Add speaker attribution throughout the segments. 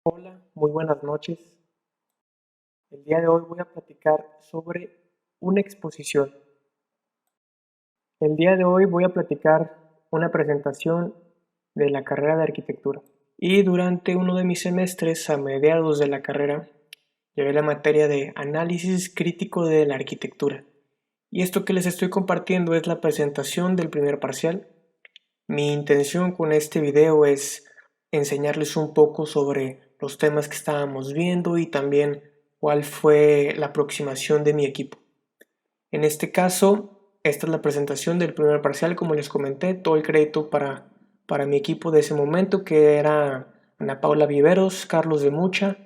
Speaker 1: Hola, muy buenas noches. El día de hoy voy a platicar sobre una exposición. El día de hoy voy a platicar una presentación de la carrera de arquitectura. Y durante uno de mis semestres, a mediados de la carrera, llevé la materia de análisis crítico de la arquitectura. Y esto que les estoy compartiendo es la presentación del primer parcial. Mi intención con este video es enseñarles un poco sobre los temas que estábamos viendo y también cuál fue la aproximación de mi equipo. En este caso, esta es la presentación del primer parcial, como les comenté, todo el crédito para mi equipo de ese momento, que era Ana Paula Viveros, Carlos de Mucha,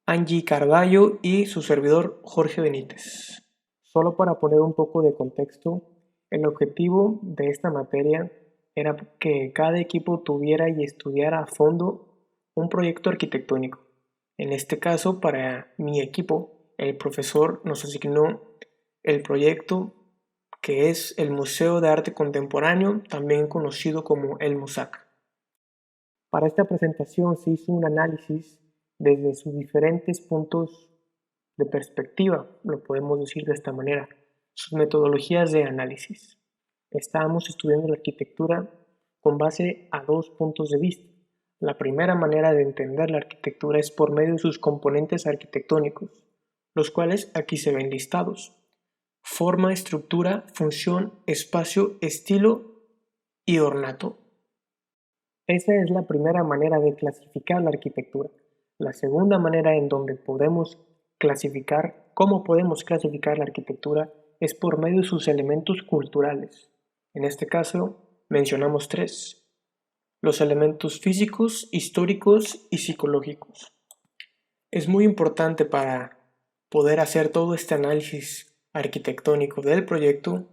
Speaker 1: Angie Carballo y su servidor Jorge Benítez. Solo para poner un poco de contexto, el objetivo de esta materia era que cada equipo tuviera y estudiara a fondo un proyecto arquitectónico. En este caso, para mi equipo, el profesor nos asignó el proyecto que es el Museo de Arte Contemporáneo, también conocido como el MUSAC. Para esta presentación se hizo un análisis desde sus diferentes puntos de perspectiva, lo podemos decir de esta manera, sus metodologías de análisis. Estábamos estudiando la arquitectura con base a dos puntos de vista. La primera manera de entender la arquitectura es por medio de sus componentes arquitectónicos, los cuales aquí se ven listados: forma, estructura, función, espacio, estilo y ornato. Esa es la primera manera de clasificar la arquitectura. La segunda manera en donde cómo podemos clasificar la arquitectura es por medio de sus elementos culturales. En este caso, mencionamos tres: los elementos físicos, históricos y psicológicos. Es muy importante para poder hacer todo este análisis arquitectónico del proyecto,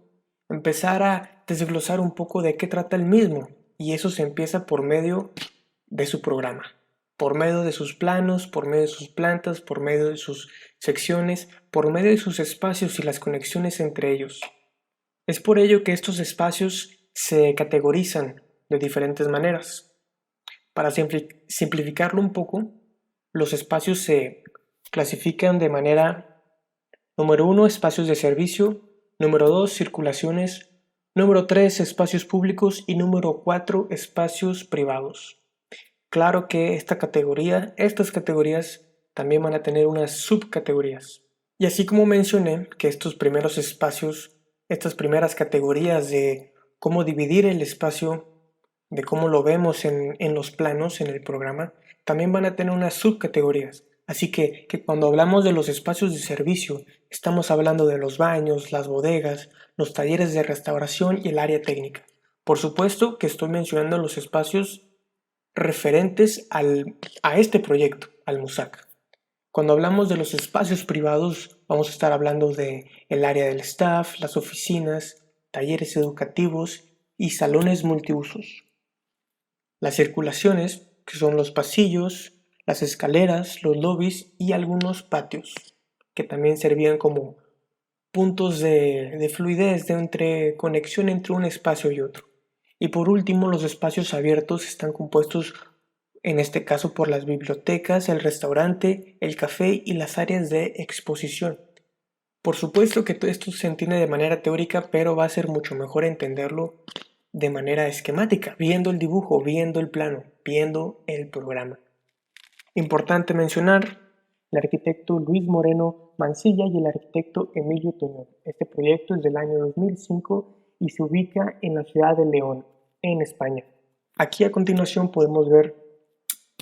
Speaker 1: empezar a desglosar un poco de qué trata el mismo, y eso se empieza por medio de su programa, por medio de sus planos, por medio de sus plantas, por medio de sus secciones, por medio de sus espacios y las conexiones entre ellos. Es por ello que estos espacios se categorizan de diferentes maneras. Para simplificarlo un poco, los espacios se clasifican de manera: número 1, espacios de servicio; número 2, circulaciones; número 3, espacios públicos; y número 4, espacios privados. Claro que estas categorías también van a tener unas subcategorías. Y así como mencioné que estos primeros espacios, estas primeras categorías de cómo dividir el espacio, de cómo lo vemos en los planos, en el programa, también van a tener unas subcategorías. Así que cuando hablamos de los espacios de servicio, estamos hablando de los baños, las bodegas, los talleres de restauración y el área técnica. Por supuesto que estoy mencionando los espacios referentes a este proyecto, al MUSAC. Cuando hablamos de los espacios privados, vamos a estar hablando de el área del staff, las oficinas, talleres educativos y salones multiusos. Las circulaciones, que son los pasillos, las escaleras, los lobbies y algunos patios, que también servían como puntos de fluidez, de conexión entre un espacio y otro. Y por último, los espacios abiertos están compuestos, en este caso, por las bibliotecas, el restaurante, el café y las áreas de exposición. Por supuesto que todo esto se entiende de manera teórica, pero va a ser mucho mejor entenderlo de manera esquemática, viendo el dibujo, viendo el plano, viendo el programa. Importante mencionar el arquitecto Luis Moreno Mancilla y el arquitecto Emilio Toñón. Este proyecto es del año 2005 y se ubica en la ciudad de León, en España. Aquí a continuación podemos ver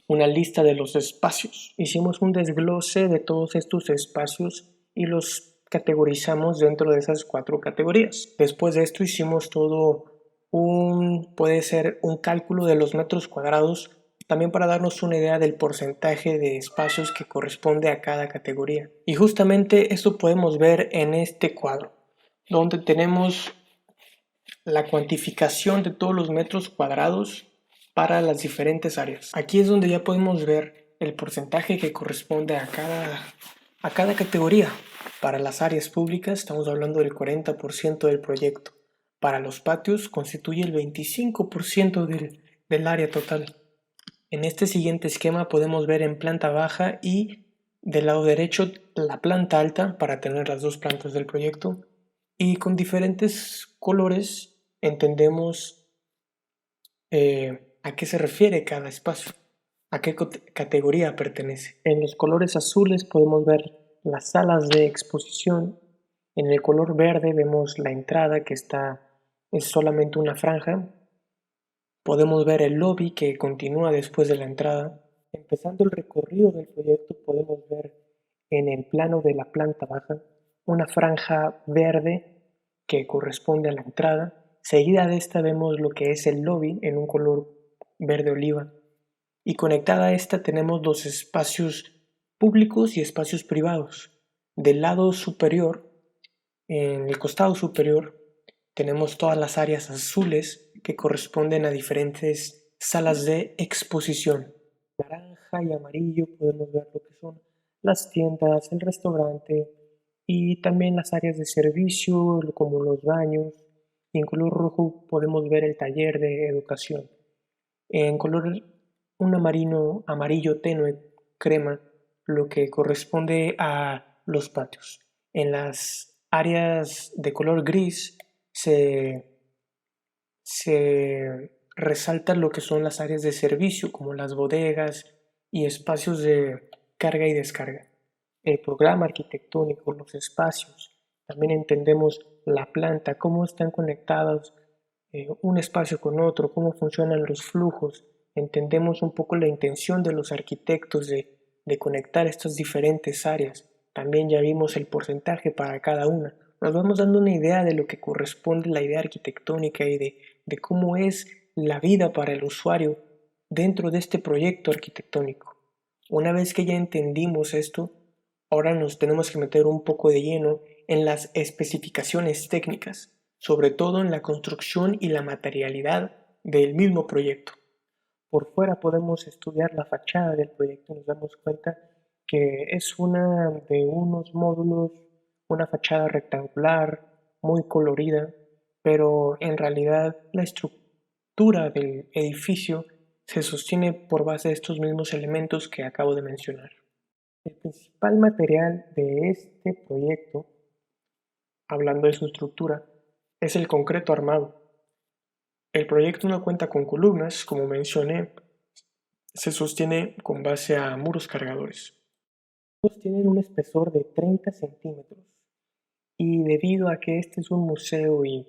Speaker 1: una lista de los espacios. Hicimos un desglose de todos estos espacios y los categorizamos dentro de esas 4 categorías. Después de esto hicimos puede ser un cálculo de los metros cuadrados, también para darnos una idea del porcentaje de espacios que corresponde a cada categoría. Y justamente esto podemos ver en este cuadro, donde tenemos la cuantificación de todos los metros cuadrados para las diferentes áreas. Aquí es donde ya podemos ver el porcentaje que corresponde a cada categoría. Para las áreas públicas estamos hablando del 40% del proyecto. Para los patios constituye el 25% del área total. En este siguiente esquema podemos ver en planta baja y del lado derecho la planta alta para tener las dos plantas del proyecto, y con diferentes colores entendemos a qué se refiere cada espacio, a qué categoría pertenece. En los colores azules podemos ver las salas de exposición. En el color verde vemos la entrada que es solamente una franja. Podemos ver el lobby que continúa después de la entrada. Empezando el recorrido del proyecto podemos ver en el plano de la planta baja una franja verde que corresponde a la entrada. Seguida de esta vemos lo que es el lobby en un color verde oliva. Y conectada a esta tenemos los espacios públicos y espacios privados. Del lado superior, en el costado superior, tenemos todas las áreas azules que corresponden a diferentes salas de exposición. Naranja y amarillo podemos ver lo que son las tiendas, el restaurante y también las áreas de servicio como los baños. Y en color rojo podemos ver el taller de educación. En color un amarillo tenue crema, lo que corresponde a los patios. En las áreas de color gris se resalta lo que son las áreas de servicio, como las bodegas y espacios de carga y descarga. El programa arquitectónico, los espacios, también entendemos la planta, cómo están conectados un espacio con otro, cómo funcionan los flujos. Entendemos un poco la intención de los arquitectos de conectar estas diferentes áreas. También ya vimos el porcentaje para cada una. Nos vamos dando una idea de lo que corresponde a la idea arquitectónica y de cómo es la vida para el usuario dentro de este proyecto arquitectónico. Una vez que ya entendimos esto, ahora nos tenemos que meter un poco de lleno en las especificaciones técnicas, sobre todo en la construcción y la materialidad del mismo proyecto. Por fuera podemos estudiar la fachada del proyecto y nos damos cuenta que es una de unos módulos, una fachada rectangular, muy colorida, pero en realidad la estructura del edificio se sostiene por base de estos mismos elementos que acabo de mencionar. El principal material de este proyecto, hablando de su estructura, es el concreto armado. El proyecto no cuenta con columnas, como mencioné, se sostiene con base a muros cargadores. Estos tienen un espesor de 30 centímetros y debido a que este es un museo y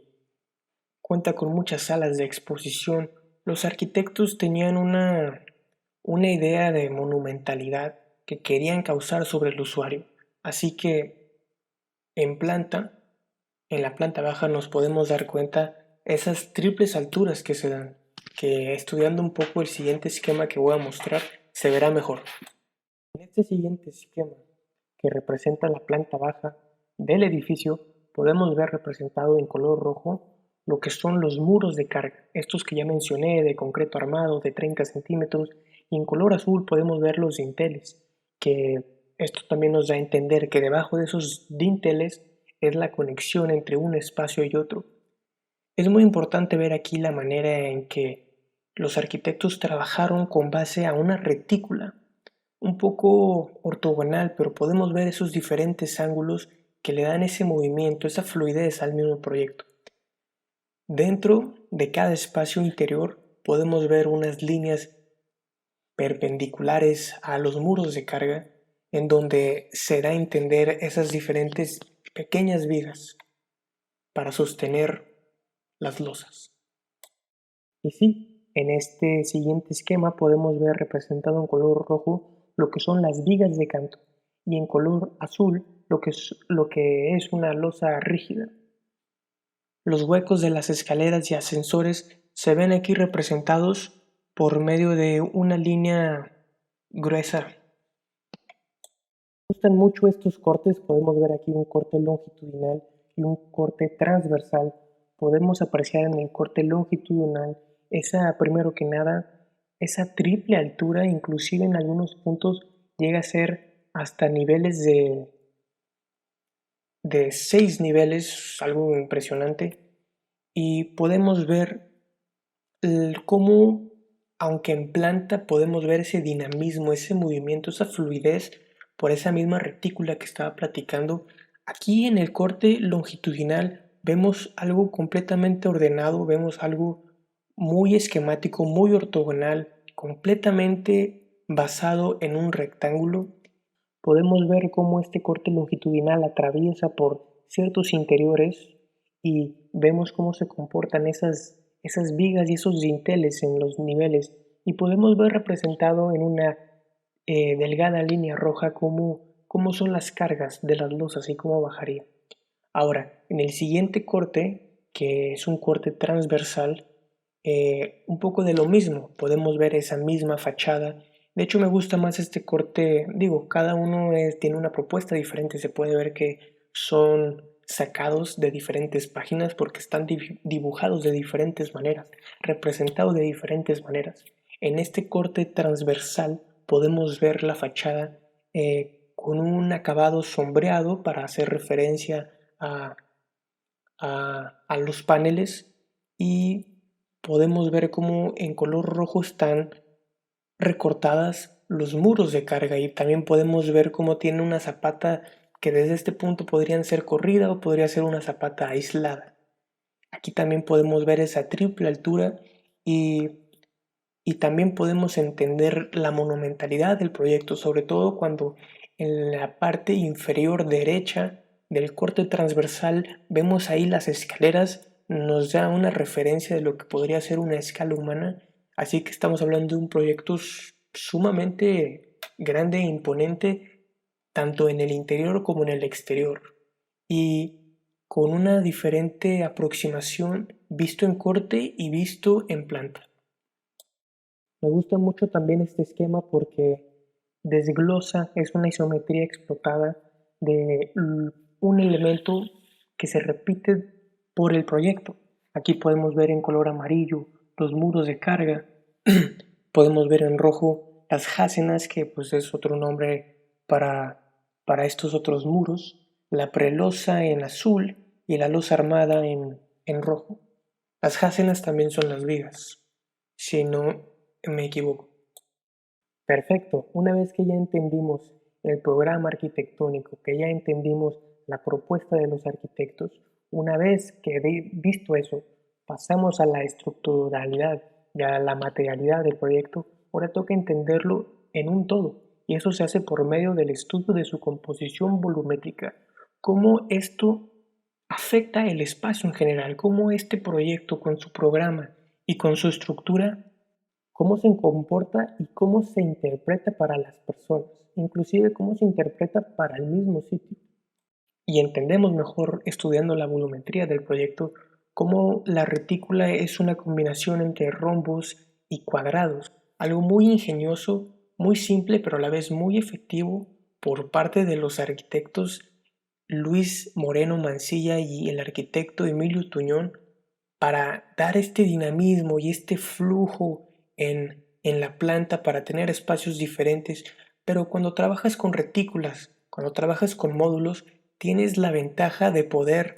Speaker 1: cuenta con muchas salas de exposición, los arquitectos tenían una idea de monumentalidad que querían causar sobre el usuario. Así que en planta, en la planta baja nos podemos dar cuenta esas triples alturas que se dan, que estudiando un poco el siguiente esquema que voy a mostrar se verá mejor. En este siguiente esquema, que representa la planta baja del edificio, podemos ver representado en color rojo lo que son los muros de carga, estos que ya mencioné de concreto armado de 30 centímetros, y en color azul podemos ver los dinteles, que esto también nos da a entender que debajo de esos dinteles es la conexión entre un espacio y otro. Es muy importante ver aquí la manera en que los arquitectos trabajaron con base a una retícula, un poco ortogonal, pero podemos ver esos diferentes ángulos que le dan ese movimiento, esa fluidez al mismo proyecto. Dentro de cada espacio interior podemos ver unas líneas perpendiculares a los muros de carga en donde se da a entender esas diferentes pequeñas vigas para sostener las losas. Y sí, en este siguiente esquema podemos ver representado en color rojo lo que son las vigas de canto y en color azul lo que es una losa rígida. Los huecos de las escaleras y ascensores se ven aquí representados por medio de una línea gruesa. Me gustan mucho estos cortes, podemos ver aquí un corte longitudinal y un corte transversal. Podemos apreciar en el corte longitudinal primero que nada, esa triple altura, inclusive en algunos puntos llega a ser hasta niveles de 6 niveles, algo impresionante. Y podemos ver cómo aunque en planta podemos ver ese dinamismo, ese movimiento, esa fluidez por esa misma retícula que estaba platicando, aquí en el corte longitudinal vemos algo completamente ordenado, vemos algo muy esquemático, muy ortogonal, completamente basado en un rectángulo. Podemos ver cómo este corte longitudinal atraviesa por ciertos interiores y vemos cómo se comportan esas vigas y esos dinteles en los niveles, y podemos ver representado en una delgada línea roja cómo son las cargas de las losas y cómo bajaría. Ahora, en el siguiente corte, que es un corte transversal, un poco de lo mismo, podemos ver esa misma fachada. De hecho, me gusta más este corte, digo, cada uno tiene una propuesta diferente, se puede ver que son sacados de diferentes páginas porque están dibujados de diferentes maneras, representados de diferentes maneras. En este corte transversal podemos ver la fachada con un acabado sombreado para hacer referencia a, a los paneles, y podemos ver cómo en color rojo están recortadas los muros de carga, y también podemos ver cómo tiene una zapata que desde este punto podrían ser corrida o podría ser una zapata aislada. Aquí también podemos ver esa triple altura, y, y también podemos entender la monumentalidad del proyecto, sobre todo cuando en la parte inferior derecha del corte transversal vemos ahí las escaleras, nos da una referencia de lo que podría ser una escala humana, así que estamos hablando de un proyecto sumamente grande e imponente, tanto en el interior como en el exterior, y con una diferente aproximación visto en corte y visto en planta. Me gusta mucho también este esquema porque desglosa, es una isometría explotada de un elemento que se repite por el proyecto. Aquí podemos ver en color amarillo los muros de carga, podemos ver en rojo las jásenas, que pues es otro nombre para estos otros muros, la prelosa en azul y la losa armada en rojo. Las jásenas también son las vigas, si no me equivoco. Perfecto. Una vez que ya entendimos el programa arquitectónico, que ya entendimos la propuesta de los arquitectos, una vez que visto eso, pasamos a la estructuralidad y a la materialidad del proyecto, ahora toca entenderlo en un todo. Y eso se hace por medio del estudio de su composición volumétrica. Cómo esto afecta el espacio en general, cómo este proyecto con su programa y con su estructura, cómo se comporta y cómo se interpreta para las personas, inclusive cómo se interpreta para el mismo sitio. Y entendemos mejor, estudiando la volumetría del proyecto, cómo la retícula es una combinación entre rombos y cuadrados, algo muy ingenioso, muy simple, pero a la vez muy efectivo por parte de los arquitectos Luis Moreno Mansilla y el arquitecto Emilio Tuñón, para dar este dinamismo y este flujo en la planta, para tener espacios diferentes. Pero cuando trabajas con retículas, cuando trabajas con módulos, tienes la ventaja de poder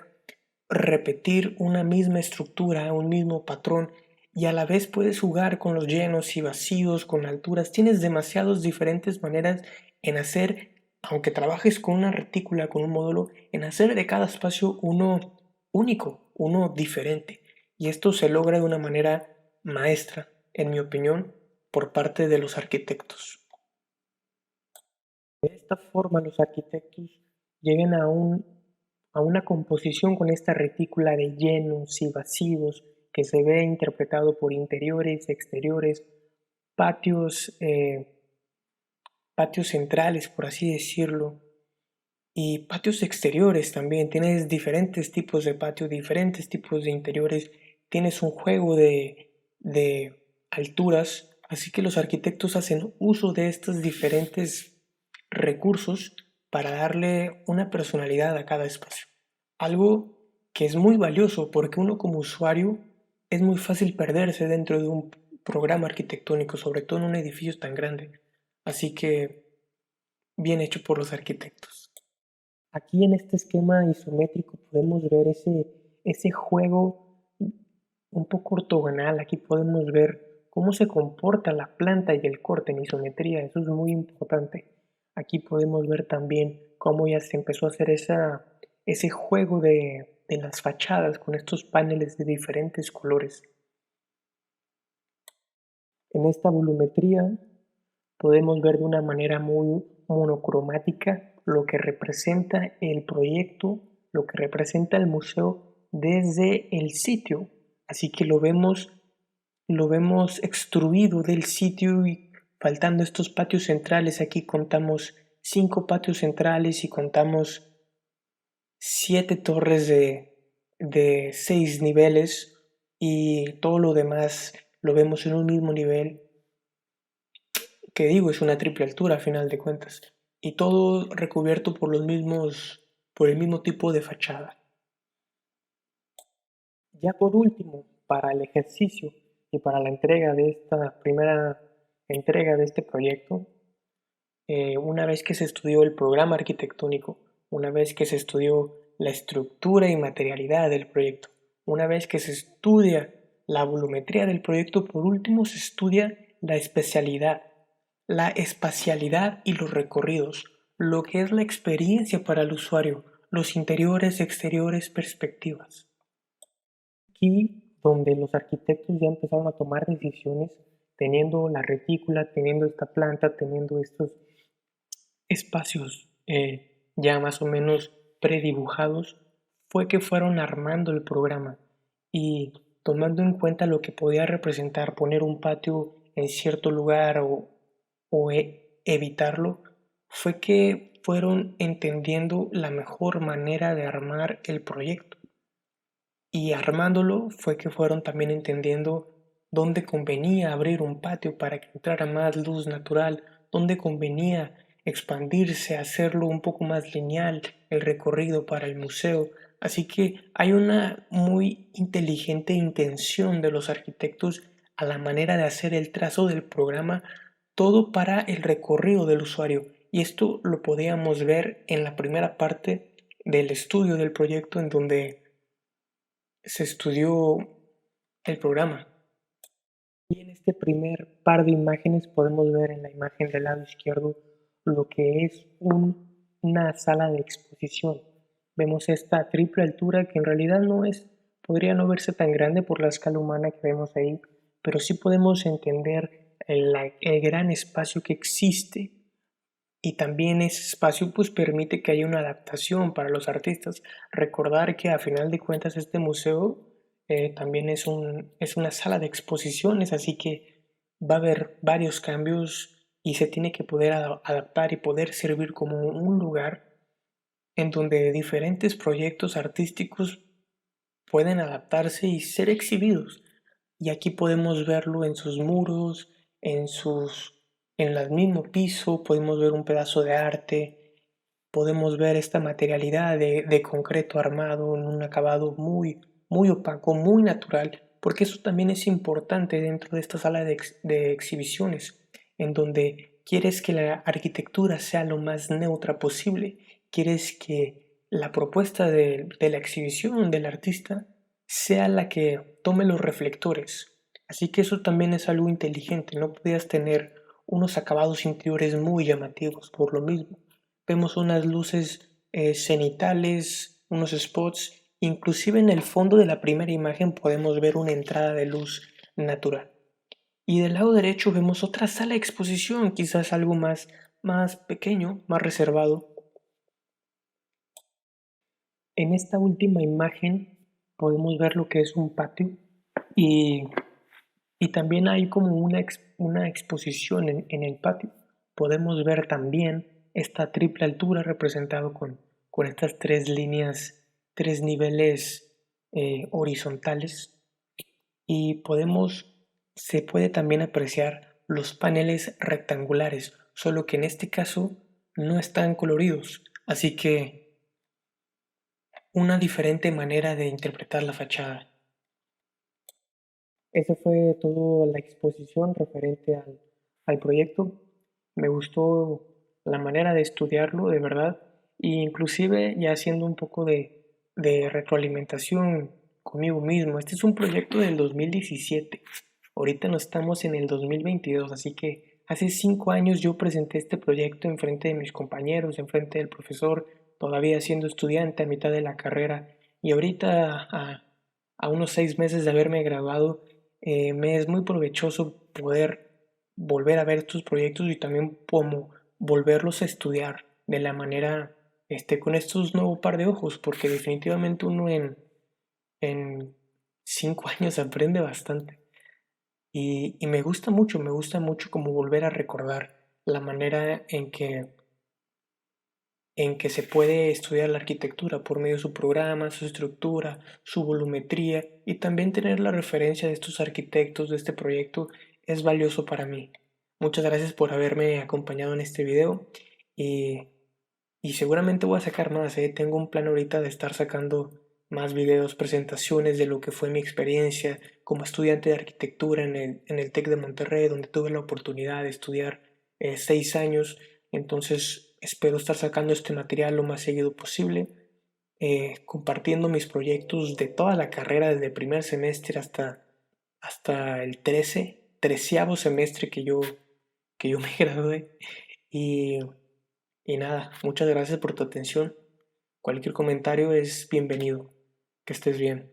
Speaker 1: repetir una misma estructura, un mismo patrón, y a la vez puedes jugar con los llenos y vacíos, con alturas. Tienes demasiadas diferentes maneras en hacer, aunque trabajes con una retícula, con un módulo, en hacer de cada espacio uno único, uno diferente. Y esto se logra de una manera maestra, en mi opinión, por parte de los arquitectos. De esta forma, los arquitectos llegan a una composición con esta retícula de llenos y vacíos que se ve interpretado por interiores, exteriores, patios, patios centrales, por así decirlo, y patios exteriores también. Tienes diferentes tipos de patio, diferentes tipos de interiores, tienes un juego de alturas, así que los arquitectos hacen uso de estos diferentes recursos para darle una personalidad a cada espacio. Algo que es muy valioso porque uno como usuario es muy fácil perderse dentro de un programa arquitectónico, sobre todo en un edificio tan grande. Así que bien hecho por los arquitectos. Aquí en este esquema isométrico podemos ver ese juego un poco ortogonal. Aquí podemos ver cómo se comporta la planta y el corte en isometría. Eso es muy importante. Aquí podemos ver también cómo ya se empezó a hacer ese juego de las fachadas con estos paneles de diferentes colores. En esta volumetría podemos ver de una manera muy monocromática lo que representa el proyecto, lo que representa el museo desde el sitio. Así que lo vemos extruido del sitio y faltando estos patios centrales. Aquí contamos 5 patios centrales y contamos 7 torres de 6 niveles y todo lo demás lo vemos en un mismo nivel, que digo, es una triple altura a final de cuentas, y todo recubierto por el mismo tipo de fachada. Ya por último, para el ejercicio y para la entrega de esta primera entrega de este proyecto, una vez que se estudió el programa arquitectónico, una vez que se estudió la estructura y materialidad del proyecto, una vez que se estudia la volumetría del proyecto, por último se estudia la especialidad, la espacialidad y los recorridos, lo que es la experiencia para el usuario, los interiores, exteriores, perspectivas. Aquí donde los arquitectos ya empezaron a tomar decisiones teniendo la retícula, teniendo esta planta, teniendo estos espacios ya más o menos predibujados, fue que fueron armando el programa y tomando en cuenta lo que podía representar poner un patio en cierto lugar o evitarlo, fue que fueron entendiendo la mejor manera de armar el proyecto. Y armándolo fue que fueron también entendiendo dónde convenía abrir un patio para que entrara más luz natural, dónde convenía expandirse, hacerlo un poco más lineal, el recorrido para el museo. Así que hay una muy inteligente intención de los arquitectos a la manera de hacer el trazo del programa, todo para el recorrido del usuario. Y esto lo podíamos ver en la primera parte del estudio del proyecto, en donde se estudió el programa. Y en este primer par de imágenes podemos ver en la imagen del lado izquierdo lo que es una sala de exposición. Vemos esta triple altura que en realidad podría no verse tan grande por la escala humana que vemos ahí, pero sí podemos entender el gran espacio que existe, y también ese espacio pues permite que haya una adaptación para los artistas. Recordar que a final de cuentas este museo también es una sala de exposiciones, así que va a haber varios cambios y se tiene que poder adaptar y poder servir como un lugar en donde diferentes proyectos artísticos pueden adaptarse y ser exhibidos. Y aquí podemos verlo en sus muros, en el mismo piso, podemos ver un pedazo de arte, podemos ver esta materialidad de concreto armado en un acabado muy opaco, muy natural, porque eso también es importante dentro de esta sala de exhibiciones, en donde quieres que la arquitectura sea lo más neutra posible, quieres que la propuesta de la exhibición del artista sea la que tome los reflectores. Así que eso también es algo inteligente, no podías tener unos acabados interiores muy llamativos por lo mismo. Vemos unas luces cenitales, unos spots, inclusive en el fondo de la primera imagen podemos ver una entrada de luz natural. Y del lado derecho vemos otra sala de exposición, quizás algo más pequeño, más reservado. En esta última imagen podemos ver lo que es un patio y, y también hay como una exposición en el patio. Podemos ver también esta triple altura representado con estas tres líneas, tres niveles horizontales, y se puede también apreciar los paneles rectangulares, solo que en este caso no están coloridos, así que una diferente manera de interpretar la fachada. Esa fue toda la exposición referente al proyecto. Me gustó la manera de estudiarlo, de verdad, e inclusive ya haciendo un poco de retroalimentación conmigo mismo. Este es un proyecto del 2017, Ahorita no estamos en el 2022, así que hace 5 años yo presenté este proyecto en frente de mis compañeros, en frente del profesor, todavía siendo estudiante a mitad de la carrera. Y ahorita, a unos 6 meses de haberme graduado, me es muy provechoso poder volver a ver estos proyectos y también como volverlos a estudiar de la manera, con estos nuevos par de ojos, porque definitivamente uno en 5 años aprende bastante. Y me gusta mucho como volver a recordar la manera en que se puede estudiar la arquitectura por medio de su programa, su estructura, su volumetría y también tener la referencia de estos arquitectos de este proyecto es valioso para mí. Muchas gracias por haberme acompañado en este video y, y seguramente voy a sacar más, ¿eh? Tengo un plan ahorita de estar sacando más videos, presentaciones de lo que fue mi experiencia como estudiante de arquitectura en el TEC de Monterrey, donde tuve la oportunidad de estudiar 6 años. Entonces espero estar sacando este material lo más seguido posible, compartiendo mis proyectos de toda la carrera, desde primer semestre hasta el treceavo semestre que yo me gradué. Y, y nada, muchas gracias por tu atención. Cualquier comentario es bienvenido. Que estés bien.